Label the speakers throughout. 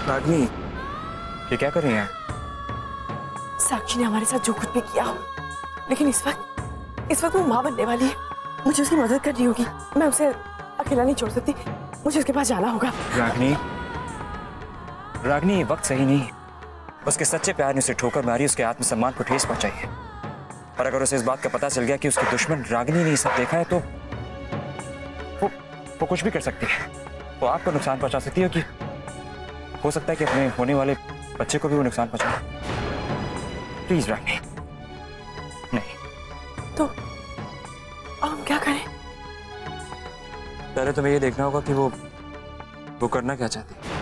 Speaker 1: रागिनी, ये क्या कर रही हैं?
Speaker 2: साक्षी ने हमारे साथ जो कुछ भी किया हो, लेकिन इस वक्त वो माँ बनने वाली है। मुझे उसकी मदद करनी होगी। मैं उसे अकेला नहीं छोड़ सकती, मुझे उसके पास जाना होगा।
Speaker 1: रागिनी, वक्त सही नहीं। उसके सच्चे प्यार ने उसे ठोकर मारी, उसके आत्मसम्मान को ठेस पहुंचाई है। और अगर उसे इस बात का पता चल गया कि उसकी दुश्मन रागिनी ने सब देखा है तो वो कुछ भी कर सकती है। वो आपको नुकसान पहुंचा सकती है, कि हो सकता है कि अपने होने वाले बच्चे को भी वो नुकसान पहुंचाए। प्लीज रागिनी, नहीं।
Speaker 2: तो हम क्या करें?
Speaker 1: पहले तुम्हें ये देखना होगा कि वो करना क्या चाहती है।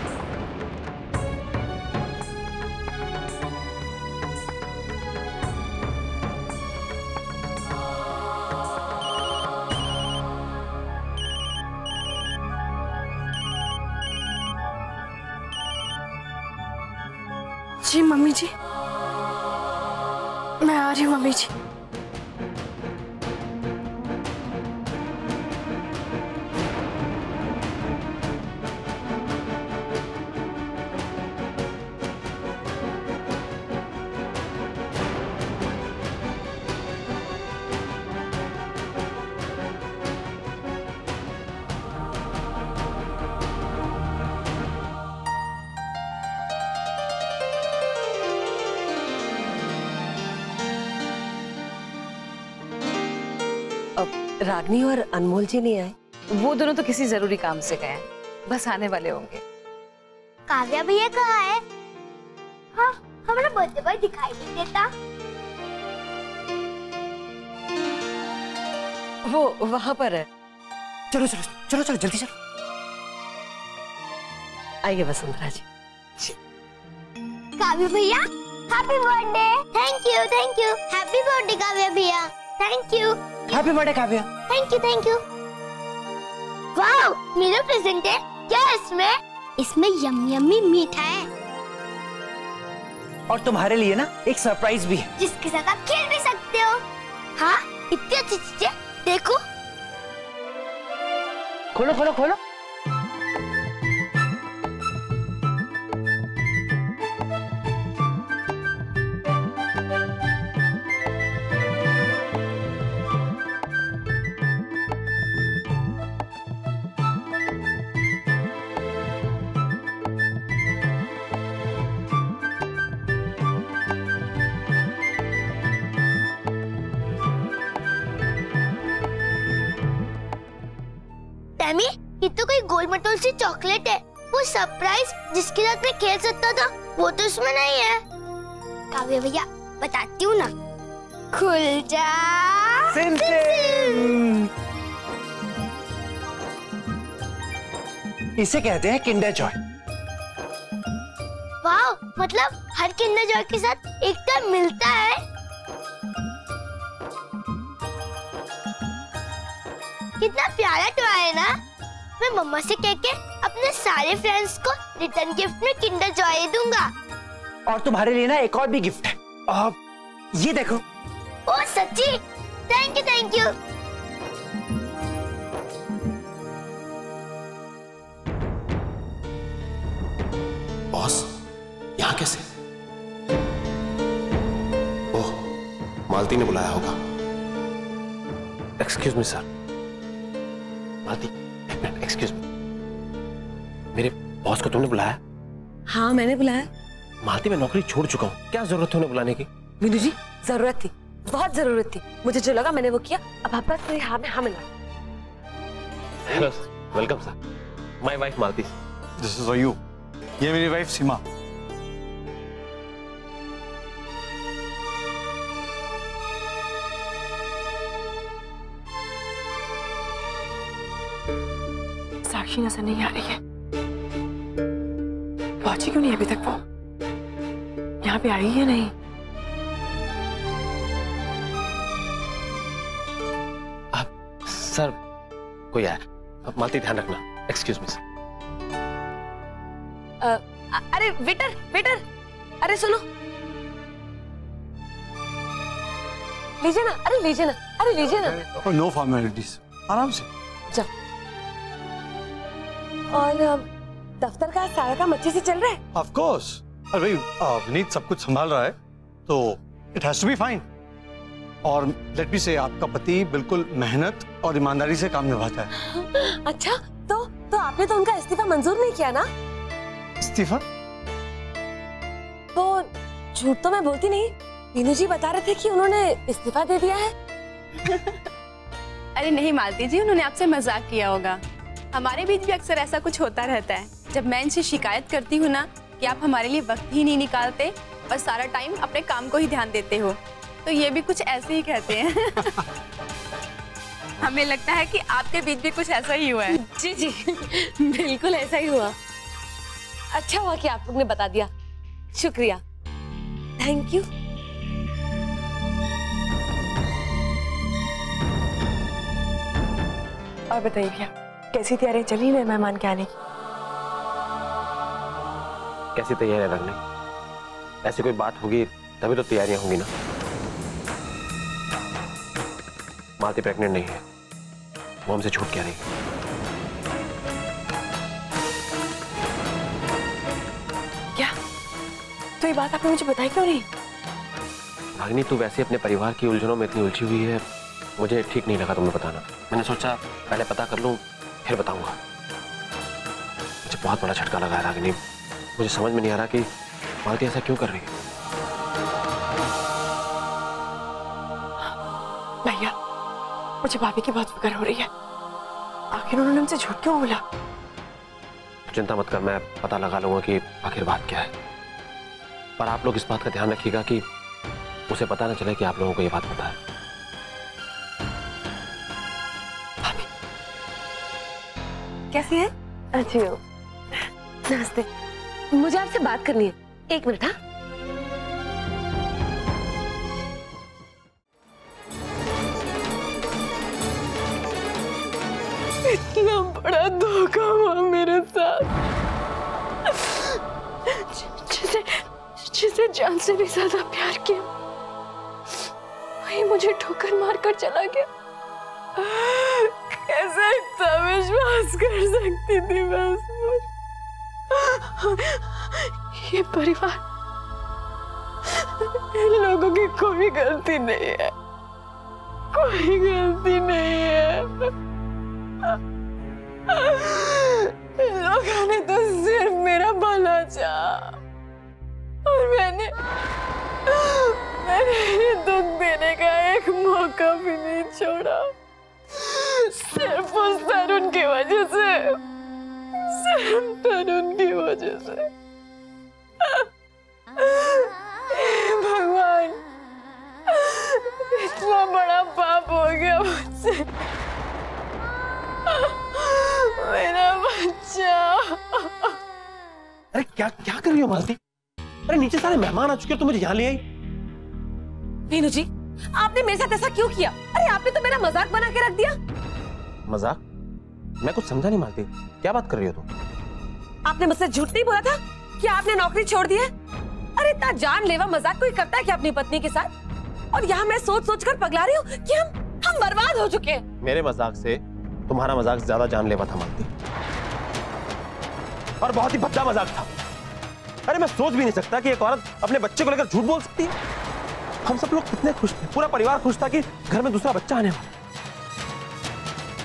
Speaker 2: जी मम्मी जी, मैं आ रही हूँ मम्मी जी।
Speaker 3: रागनी और अनमोल जी नहीं आए?
Speaker 4: वो दोनों तो किसी जरूरी काम से गए हैं, बस आने वाले होंगे।
Speaker 5: काव्या भैया कहाँ है? हाँ, हमारा बर्थडे बॉय दिखाई नहीं देता।
Speaker 3: वो वहां पर है।
Speaker 6: चलो चलो चलो चलो जल्दी चलो।
Speaker 3: आइए वसुंधरा जी।
Speaker 5: काव्या भैया, happy birthday. Thank you happy birthday Kavya भैया। Thank you.
Speaker 6: Happy birthday Kavya.
Speaker 5: Thank you. Wow, मेरा प्रेजेंट है। क्या है इसमें? इसमें यम्मी मीठा है।
Speaker 6: और तुम्हारे लिए ना एक सरप्राइज भी है,
Speaker 5: जिसके साथ आप खेल भी सकते हो। हाँ, इतनी अच्छी चीजें। देखो।
Speaker 6: खोलो खोलो खोलो।
Speaker 5: टैमी, ये तो कोई गोल मटोल सी चॉकलेट है। वो सरप्राइज जिसके साथ मैं खेल सकता था, वो तो इसमें नहीं है। काव्या भैया, बताती हूँ ना। खुल जा
Speaker 6: सिम सिम। इसे कहते हैं किंडर जॉय।
Speaker 5: वाह, मतलब हर किंडर जॉय के साथ एक टॉय मिलता है। कितना प्यारा टॉय है ना। मैं मम्मा से कह के अपने सारे फ्रेंड्स को रिटर्न गिफ्ट में किंडर जॉय दूंगा।
Speaker 6: और तुम्हारे लिए ना एक और भी गिफ्ट है। ये देखो।
Speaker 5: ओह सच्ची? Thank you.
Speaker 7: बॉस, यहाँ कैसे? ओह, मालती ने बुलाया होगा। Excuse me sir. मालती, एक मिनट, एक्सक्यूज मी। मेरे बॉस को तुमने बुलाया?
Speaker 3: हाँ मैंने बुलाया।
Speaker 7: मालती, मैं नौकरी छोड़ चुका हूँ, क्या जरूरत है उन्हें बुलाने की?
Speaker 3: विनू जी, जरूरत थी, बहुत जरूरत थी। मुझे जो लगा मैंने वो किया। अब आप बस मेरी हाँ में हाँ मिला।
Speaker 7: Hello, welcome sir. My wife Malati.
Speaker 1: This is you. ये मेरी वाइफ सीमा।
Speaker 2: साक्षी नजर नहीं आ रही है। पहुंची क्यों नहीं अभी तक? वो यहाँ पे आई है नहीं?
Speaker 7: सर कोई आया। मालती ध्यान रखना। Excuse me sir.
Speaker 3: अरे वेटर, अरे सुनो, लीजिए ना, अरे लीजिए ना।
Speaker 1: नो फॉर्मेलिटीज, आराम से
Speaker 3: जाओ। और दफ्तर का सारा काम अच्छे से चल रहा है?
Speaker 8: Of course. अरे भाई विनीत सब कुछ संभाल रहा है तो it has to be fine. और लेट मी से आपका पति बिल्कुल मेहनत और ईमानदारी से काम निभाता है।
Speaker 3: अच्छा, तो आपने तो उनका इस्तीफा मंजूर नहीं किया ना?
Speaker 8: इस्तीफा?
Speaker 3: तो झूठ तो मैं बोलती नहीं। मीनू जी बता रहे थे कि उन्होंने इस्तीफा दे दिया है।
Speaker 9: अरे नहीं मालती जी, उन्होंने आपसे मजाक किया होगा। हमारे बीच भी अक्सर ऐसा कुछ होता रहता है। जब मैं इनसे शिकायत करती हूँ ना कि आप हमारे लिए वक्त ही नहीं निकालते और सारा टाइम अपने काम को ही ध्यान देते हो, तो ये भी कुछ ऐसे ही कहते हैं। हमें लगता है कि आपके बीच भी कुछ ऐसा ही हुआ है।
Speaker 3: जी जी, बिल्कुल ऐसा ही हुआ। अच्छा हुआ कि आप लोग ने बता दिया, शुक्रिया, थैंक यू।
Speaker 2: और बताइए भैया, कैसी तैयारी चली है मेहमान के आने की?
Speaker 7: कैसी तैयारियां रखने? ऐसी कोई बात होगी तभी तो तैयारियां होंगी ना। मालती प्रेग्नेंट नहीं है, वो हमसे झूठ कह रही है।
Speaker 2: क्या? तो ये बात आपने मुझे बताई क्यों नहीं?
Speaker 7: रागिनी, तू वैसे अपने परिवार की उलझनों में इतनी उलझी हुई है, मुझे ठीक नहीं लगा तुम्हें बताना। मैंने सोचा पहले पता कर लूं फिर बताऊंगा। मुझे बहुत बड़ा झटका लगा है रागिनी। मुझे समझ में नहीं आ रहा कि मालती ऐसा क्यों कर रही है।
Speaker 2: भैया, मुझे भाभी की बहुत फिक्र हो रही है। आखिर उन्होंने हमसे झूठ क्यों बोला?
Speaker 7: चिंता मत कर, मैं पता लगा लूंगा कि आखिर बात क्या है। पर आप लोग इस बात का ध्यान रखिएगा कि उसे पता न चले कि आप लोगों को ये बात पता है।
Speaker 3: कैसी है?
Speaker 2: अच्छी हो।
Speaker 3: नमस्ते, मुझे आपसे बात करनी है, एक मिनट। हाँ,
Speaker 2: इतना बड़ा धोखा हुआ मेरे साथ, जिसे जान से भी ज्यादा प्यार किया, वही मुझे ठोकर मारकर चला गया। कैसे इतना विश्वास कर सकती थी मैं उस पर? ये परिवार, इन लोगों की कोई गलती नहीं है, कोई गलती नहीं है। इन लोगों ने तो सिर्फ मेरा भला चाहा और मैंने दुख देने का एक मौका भी नहीं छोड़ा। सिर्फ उस तरुण की वजह से, सिर्फ तरुण की वजह से। भगवान, इतना बड़ा पाप हो गया मुझसे। मेरा बच्चा।
Speaker 7: अरे क्या क्या कर रही हो मालती? अरे नीचे सारे मेहमान आ चुके हैं, तुम मुझे यहाँ ले आई।
Speaker 3: मीनू जी, आपने मेरे साथ ऐसा क्यों किया? अरे आपने तो मेरा मजाक बना के रख दिया।
Speaker 7: मजाक? मैं कुछ समझा नहीं मालती, क्या बात कर रही हो तुम?
Speaker 3: आपने मुझसे झूठ नहीं बोला था कि आपने नौकरी छोड़ दी है? अरे इतना जानलेवा मजाक कोई करता है क्या अपनी पत्नी के साथ? और यहाँ मैं सोच सोच कर पगला रही हूँ कि हम बर्बाद हो चुके हैं।
Speaker 7: मेरे मजाक से तुम्हारा मजाक ज्यादा जानलेवा था मालती, और बहुत ही भद्दा मजाक था। अरे मैं सोच भी नहीं सकता कि एक औरत अपने बच्चे को लेकर झूठ बोल सकती है। हम सब लोग कितने खुश थे, पूरा परिवार खुश था कि घर में दूसरा बच्चा आने वाला।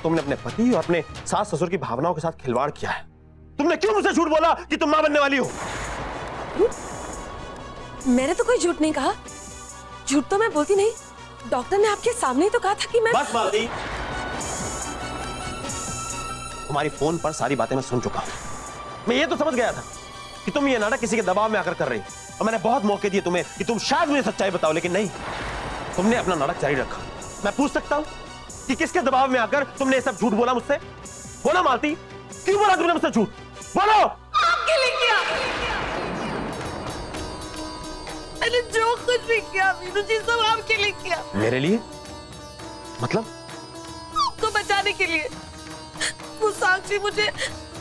Speaker 7: तुमने अपने पति और अपने सास ससुर की भावनाओं के साथ खिलवाड़ किया है। तुमने क्यों मुझसे झूठ बोला कि तुम मां बनने वाली हो?
Speaker 3: मैंने तो कोई झूठ नहीं कहा। झूठ तो मैं बोलती नहीं। डॉक्टर ने आपके सामने ही तो कहा था कि मैं।
Speaker 7: बस मालती, तुम्हारी फोन पर सारी बातें मैं सुन चुका हूं। मैं ये तो समझ गया था कि तुम ये नाटक किसी के दबाव में आकर कर रही, और मैंने बहुत मौके दिए तुम्हें कि तुम शायद मुझे सच्चाई बताओ, लेकिन नहीं, तुमने अपना नाटक जारी रखा। मैं पूछ सकता हूं कि किसके दबाव में आकर तुमने ये सब झूठ बोला मुझसे? बोला मालती, क्यों बोला तुमने मुझसे झूठ? बोलो।
Speaker 3: आपके लिए किया। मैंने जो कुछ भी किया मीनू जी, सब आपके लिए किया।
Speaker 7: मेरे लिए? मतलब?
Speaker 3: आपको बचाने के लिए। वो साक्षी मुझे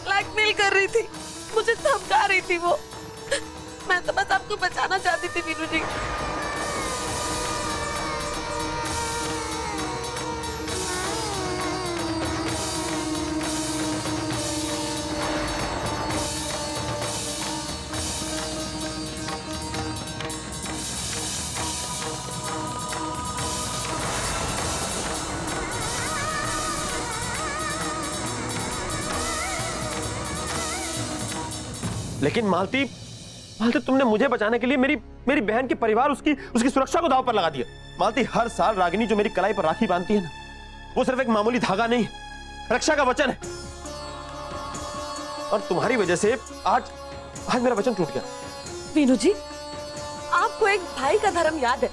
Speaker 3: ब्लैकमेल कर रही थी, मुझे धमका रही थी वो। मैं तो बस आपको बचाना चाहती थी मीनू जी।
Speaker 7: लेकिन मालती, तुमने मुझे बचाने के लिए मेरी बहन के परिवार, उसकी सुरक्षा को दांव पर लगा दिया। मालती, हर साल रागिनी जो मेरी कलाई पर राखी बांधती है ना, वो सिर्फ एक मामूली धागा नहीं, रक्षा का वचन है। और तुम्हारी वजह से आज मेरा वचन टूट गया।
Speaker 3: वीनू जी, आपको एक भाई का धर्म याद है,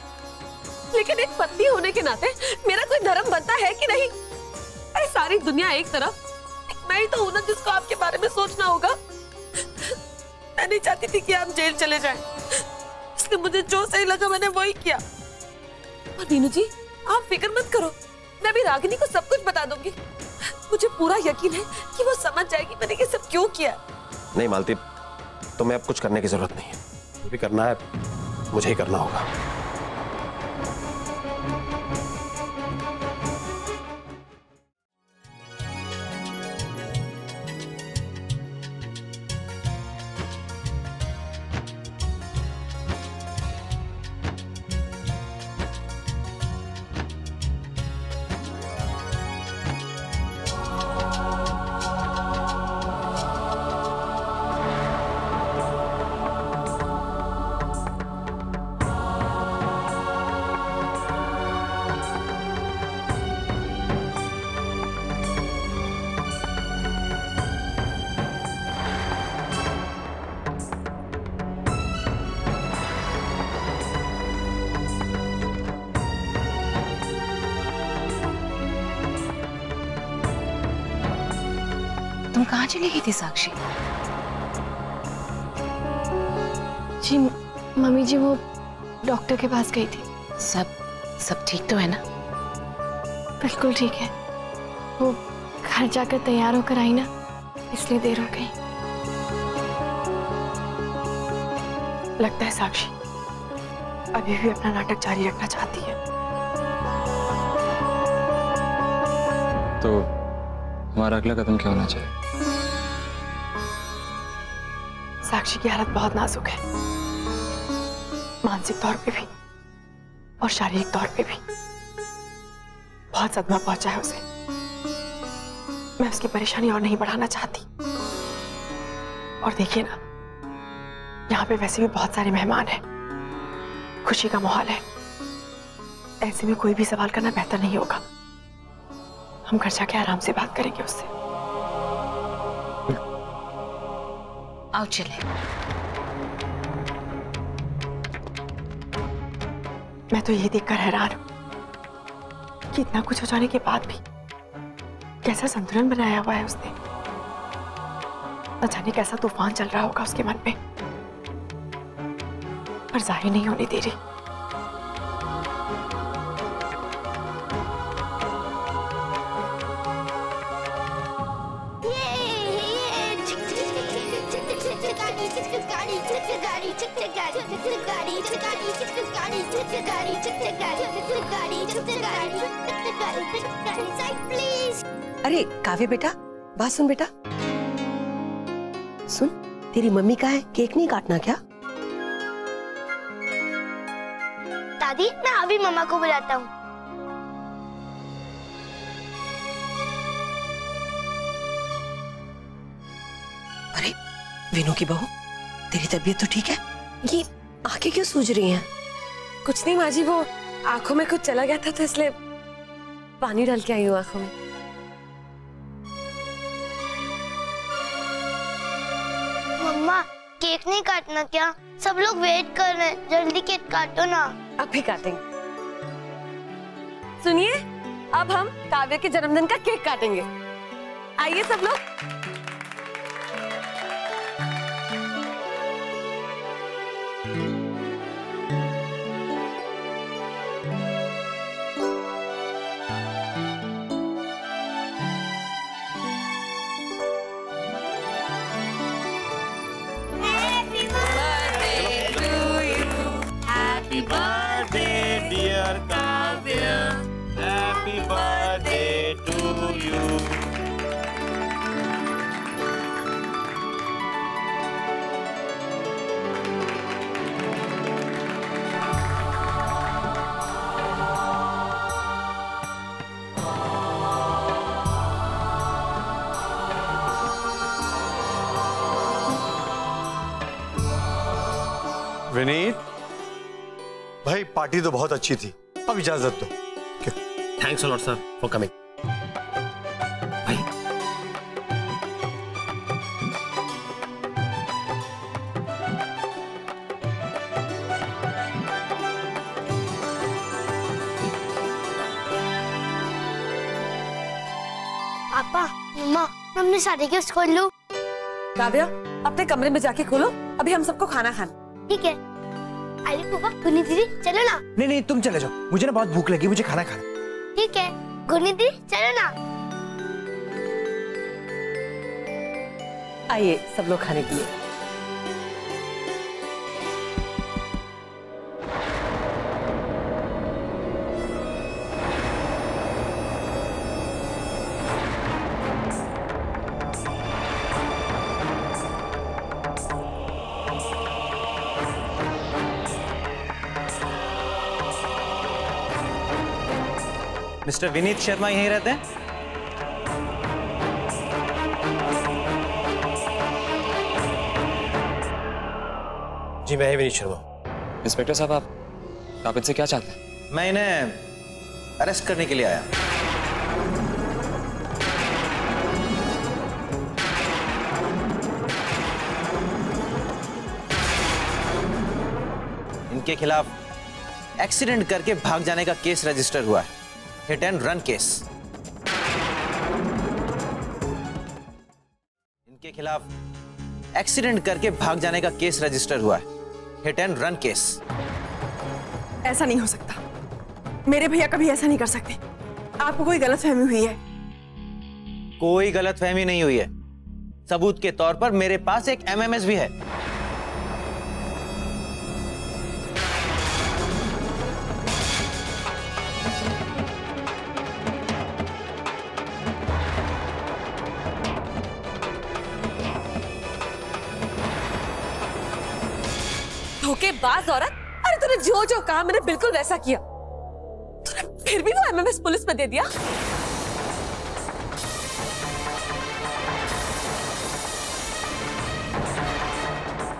Speaker 3: लेकिन एक पत्नी होने के नाते मेरा कोई धर्म बनता है कि नहीं? अरे सारी दुनिया एक तरफ, मैं ही तो हूं ना जिसको आपके बारे में सोचना होगा। मैं नहीं चाहती थी कि आप जेल चले जाएं, इसलिए मुझे जो सही लगा मैंने वही किया। और वीनू जी, आप फिक्र मत करो, मैं भी रागिनी को सब कुछ बता दूंगी। मुझे पूरा यकीन है कि वो समझ जाएगी मैंने ये सब क्यों किया।
Speaker 7: नहीं मालती, तुम्हें अब कुछ करने की जरूरत नहीं है। जो भी करना है मुझे ही करना होगा।
Speaker 4: तुम कहाँ चली गई थी साक्षी?
Speaker 2: जी मम्मी जी, वो डॉक्टर के पास गई थी।
Speaker 4: सब ठीक तो है ना?
Speaker 2: बिल्कुल ठीक है। वो घर जाकर तैयार होकर आई ना, इसलिए देर हो गई। लगता है साक्षी अभी भी अपना नाटक जारी रखना चाहती है।
Speaker 1: तो हमारा अगला कदम क्या होना चाहिए?
Speaker 2: साक्षी की हालत बहुत नाजुक है, मानसिक तौर पे भी और शारीरिक तौर पे भी बहुत सदमा पहुंचा है उसे। मैं उसकी परेशानी और नहीं बढ़ाना चाहती। और देखिए ना, यहाँ पे वैसे भी बहुत सारे मेहमान हैं, खुशी का माहौल है। ऐसे में कोई भी सवाल करना बेहतर नहीं होगा। हम घर जाके आराम से बात करेंगे उससे।
Speaker 4: आओ चले।
Speaker 2: मैं तो ये देखकर हैरान हूं कि इतना कुछ हो जाने के बाद भी कैसा संतुलन बनाया हुआ है उसने। न जाने कैसा तूफान चल रहा होगा उसके मन में, पर जाहिर नहीं होने दे रही।
Speaker 10: अरे काव्य बेटा, बात सुन बेटा, सुन, तेरी मम्मी का है, केक नहीं काटना क्या?
Speaker 5: दादी, मैं अभी मम्मा को बुलाता हूँ।
Speaker 10: अरे वीनू की बहू, तेरी तबीयत तो ठीक है? ये आंखें क्यों सूज रही हैं?
Speaker 3: कुछ नहीं माँ जी, वो आंखों में कुछ चला गया था तो इसलिए पानी डाल के आई हूँ आंखों में।
Speaker 5: मम्मा, केक नहीं काटना क्या? सब लोग वेट कर रहे हैं, जल्दी केक काटो ना।
Speaker 3: अभी काटेंगे। सुनिए, अब हम काव्य के जन्मदिन का केक काटेंगे। आइए सब लोग।
Speaker 8: विनीत भाई, पार्टी तो बहुत अच्छी थी, अब इजाजत दो।
Speaker 7: Thanks a lot sir for coming. भाई
Speaker 5: पापा, मम्मा, मैं अपने सारे गिफ्ट खोल लूं?
Speaker 3: काव्या, अपने कमरे में जाके खोलो, अभी हम सबको खाना खाना।
Speaker 5: ठीक है। अरे पापा, गुनी दीदी चलो ना।
Speaker 6: नहीं नहीं, तुम चले जाओ, मुझे ना बहुत भूख लगी, मुझे खाना खाना।
Speaker 5: ठीक है, गुनी दीदी चलो ना।
Speaker 10: आइए सब लोग खाने के लिए।
Speaker 1: मिस्टर विनीत शर्मा यहीं रहते हैं?
Speaker 7: जी मैं ही विनीत शर्मा।
Speaker 1: इंस्पेक्टर साहब, आप इनसे क्या चाहते हैं?
Speaker 11: मैं इन्हें अरेस्ट करने के लिए आया। इनके खिलाफ एक्सीडेंट करके भाग जाने का केस रजिस्टर हुआ है, हिट एंड रन केस। इनके खिलाफ एक्सीडेंट करके भाग जाने का केस रजिस्टर हुआ है, हिट एंड रन केस।
Speaker 2: ऐसा नहीं हो सकता, मेरे भैया कभी ऐसा नहीं कर सकते। आपको कोई गलतफहमी हुई है।
Speaker 11: कोई गलतफहमी नहीं हुई है। सबूत के तौर पर मेरे पास एक एमएमएस भी है।
Speaker 3: धोखेबाज औरत! अरे तूने जो जो कहा मैंने बिल्कुल वैसा किया। तूने फिर भी वो एमएमएस पुलिस में दे दिया।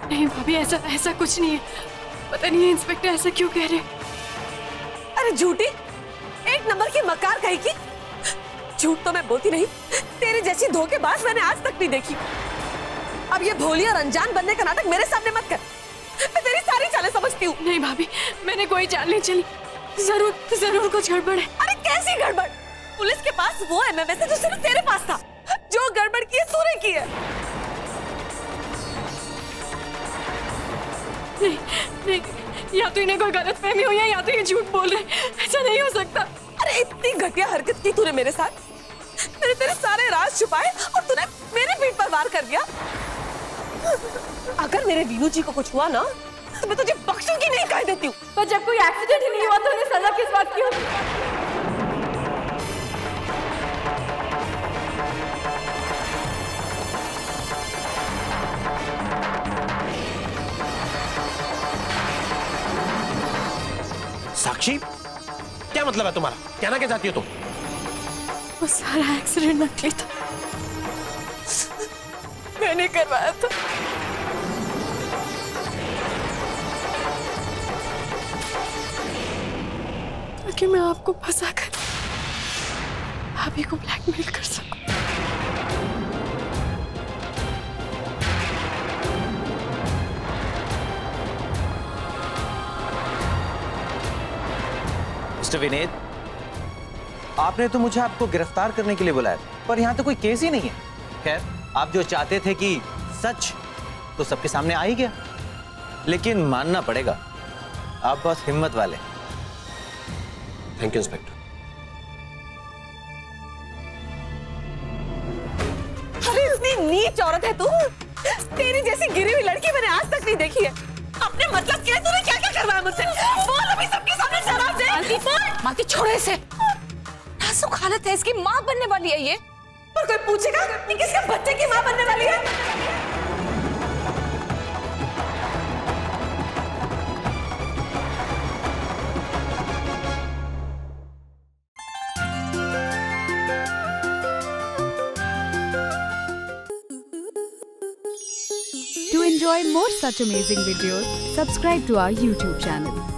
Speaker 2: नहीं भाभी, ऐसा कुछ नहीं है। पता नहीं है इंस्पेक्टर ऐसा क्यों कह रहे।
Speaker 3: अरे झूठी, एक नंबर की मकार कही की। झूठ तो मैं बोलती नहीं, तेरी जैसी धोखेबाज मैंने आज तक नहीं देखी। अब ये भोली और अनजान बनने का नाटक मेरे सामने मत कर। मैं तेरी सारी चालें समझती हूँ।
Speaker 2: नहीं भाभी, मैंने कोई चाल नहीं चली। जरूर कुछ गड़बड़ है।
Speaker 3: अरे कैसी गड़बड़? पुलिस के पास वो एमएमएस है जो सिर्फ तेरे पास था। जो गड़बड़ की है तूने की है।
Speaker 2: नहीं, या तो इन्हें कोई गलतफहमी हुई है या तो ये झूठ बोल रहे हैं। ऐसा नहीं हो सकता।
Speaker 3: अरे इतनी घटिया हरकत की तूने मेरे साथ। मैंने तेरे सारे राज छुपाए और तूने मेरे पीठ पर वार कर दिया। अगर मेरे वीनू जी को कुछ हुआ ना तो मैं तुझे बख्शूंगी नहीं, कह देती हूँ।
Speaker 2: तो जब कोई एक्सीडेंट ही नहीं हुआ तो उन्हें सजा किस बात की होगी?
Speaker 7: साक्षी, क्या मतलब है तुम्हारा? कहना क्या चाहती हो तुम?
Speaker 2: वो सारा एक्सीडेंट नकली था, मैंने करवाया था। ताकि मैं आपको फंसाकर भाभी को ब्लैकमेल कर सकूं।
Speaker 11: मिस्टर विनीत, आपने तो मुझे आपको गिरफ्तार करने के लिए बुलाया, पर यहाँ तो कोई केस ही नहीं है। खैर, आप जो चाहते थे कि सच तो सबके सामने आ ही गया, लेकिन मानना पड़ेगा आप बहुत हिम्मत वाले।
Speaker 7: Thank you inspector.
Speaker 3: अरे इतनी नीच औरत है तू। तेरी जैसी गिरी हुई लड़की मैंने आज तक नहीं देखी है। अपने मतलब क्या, तूने क्या क्या करवाया मुझसे? बोल अभी सबके सामने जवाब दे।
Speaker 4: मालती छोड़ो इसे। नाजुक हालत है इसकी, माँ बनने वाली है ये।
Speaker 3: पर कोई पूछेगा कि किसके बच्चे की माँ बनने वाली है?
Speaker 12: enjoy more such amazing videos, subscribe to our YouTube channel.